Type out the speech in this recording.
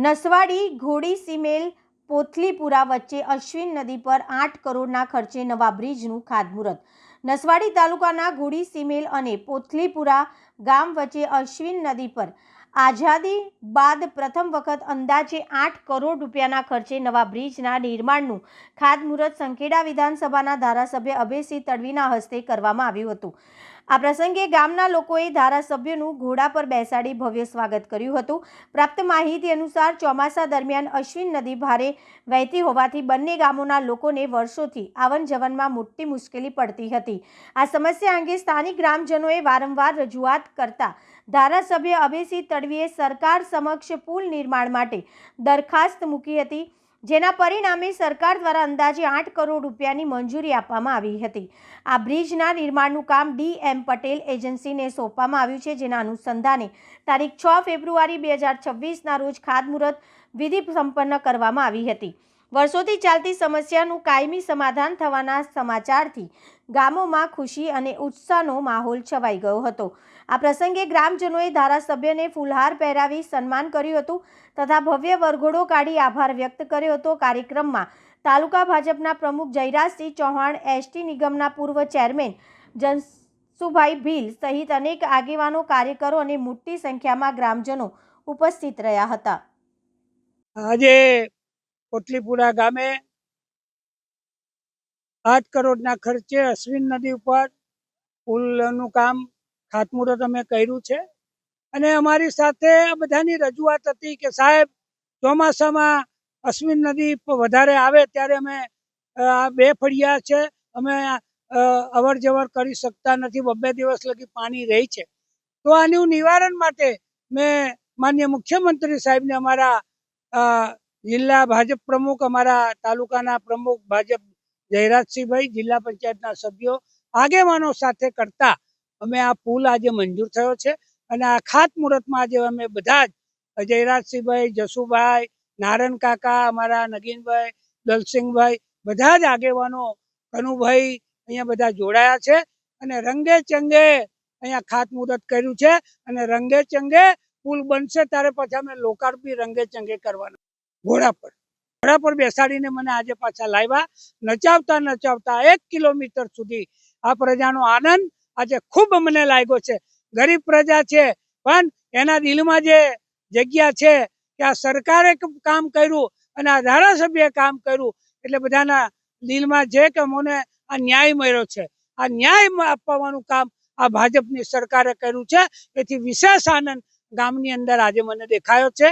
નસવાડી ઘોડી સિમેલ પોથલીપુરા વચ્ચે અશ્વિન નદી પર 8 કરોડના ખર્ચે નવા બ્રિજનું ખાતમુહૂર્ત। નસવાડી તાલુકાના ઘોડી સિમેલ અને પોથલીપુરા ગામ વચ્ચે અશ્વિન નદી પર આઝાદી બાદ પ્રથમ વખત અંદાજે 8 કરોડ રૂપિયાના ખર્ચે નવા બ્રિજના નિર્માણનું ખાતમુહૂર્ત સંખેડા વિધાનસભાના ધારાસભ્ય અભયસિંહ તડવીના હસ્તે કરવામાં આવ્યું હતું। આ પ્રસંગે ગામના લોકોએ ધારાસભ્યનું ઘોડા પર બેસાડી ભવ્ય સ્વાગત કર્યું હતું। પ્રાપ્ત માહિતી અનુસાર ચોમાસા દરમિયાન અશ્વિન નદી ભારે વહેતી હોવાથી બંને ગામોના લોકોને વર્ષોથી આવન જવનમાં મોટી મુશ્કેલી પડતી હતી। આ સમસ્યા અંગે સ્થાનિક ગ્રામજનોએ વારંવાર રજૂઆત કરતા ધારાસભ્ય અભયસિંહ તડવીએ સરકાર સમક્ષ પુલ નિર્માણ માટે દરખાસ્ત મૂકી હતી, જેના પરિણામે સરકાર દ્વારા અંદાજે 8 કરોડ રૂપિયાની મંજૂરી આપવામાં આવી હતી। આ બ્રિજના નિર્માણનું કામ ડી.એમ. પટેલ એજન્સીને સોંપવામાં આવ્યું છે, જેના અનુસંધાને તારીખ 6 ફેબ્રુઆરી 2026ના રોજ ખાતમુહૂર્ત વિધિ સંપન્ન કરવામાં આવી હતી। વર્ષોથી ચાલતી સમસ્યાનું કાયમી સમાધાન થવાના સમાચારથી ગામોમાં ખુશી અને ઉત્સાહનો માહોલ છવાઈ ગયો હતો। આ પ્રસંગે ગ્રામજનોએ ધારાસભ્યને ફૂલહાર પહેરાવી સન્માન કર્યું હતું તથા ભવ્ય વરઘોડો કાઢી આભાર વ્યક્ત કર્યો હતો। કાર્યક્રમમાં તાલુકા ભાજપના પ્રમુખ જયરાજસિંહ ચૌહાણ, એસટી નિગમના પૂર્વ ચેરમેન જનસુભાઈ ભીલ સહિત અનેક આગેવાનો, કાર્યકરો અને મોટી સંખ્યામાં ગ્રામજનો ઉપસ્થિત રહ્યા હતા। આજે પોથલીપુરા ગામે 8 કરોડના ખર્ચે અશ્વિન નદી ઉપર પુલનું કામ ખાતમુહૂર્ત અમે કર્યું છે અને અમારી સાથે બધાની રજૂઆત હતી કે સાહેબ ચોમાસામાં અશ્વિન નદી વધારે આવે ત્યારે અમે આ બે ફળિયા છે, અમે અવર જવર કરી શકતા નથી, 2 દિવસ લગી પાણી રહે છે। તો આનું નિવારણ માટે મેં માનનીય મુખ્યમંત્રી સાહેબને, અમારા જિલ્લા ભાજપ પ્રમુખ, અમારા તાલુકાના પ્રમુખ ભાજપ જયરાજસિંહભાઈ, જિલ્લા પંચાયતના સભ્યો, આગેવાનો સાથે કરતા અમે આ પુલ આજે મંજૂર થયો છે અને આ ખાતમુહૂર્તમાં આજે અમે બધા જ જયરાજસિંહભાઈ, જસુભાઈ, નારાયણ કાકા, અમારા નગીનભાઈ, દલસિંહભાઈ, બધા જ આગેવાનો, કનુભાઈ અહીંયા બધા જોડાયા છે અને રંગે ચંગે અહીંયા ખાતમુહૂર્ત કર્યું છે અને રંગે ચંગે પુલ બનશે ત્યારે પછી અમે લોકાર્પણ રંગે ચંગે કરવાના। ઘોડા પર બેસાડીને મને આજે પાછા લાવ્યા, નચાવતા નચાવતા 1 કિલોમીટર સુધી આ પ્રજાનો આનંદ આજે ખૂબ મને લાગ્યો છે। ગરીબ પ્રજા છે પણ એના દિલમાં જે જગ્યા છે કે આ સરકારે કામ કર્યું અને આ ધારાસભ્યએ કામ કર્યું એટલે બધાના દિલમાં છે કે મને આ ન્યાય મળ્યો છે। આ ન્યાય આપવાનું કામ આ ભાજપની સરકારે કર્યું છે, એથી વિશેષ આનંદ ગામની અંદર આજે મને દેખાયો છે।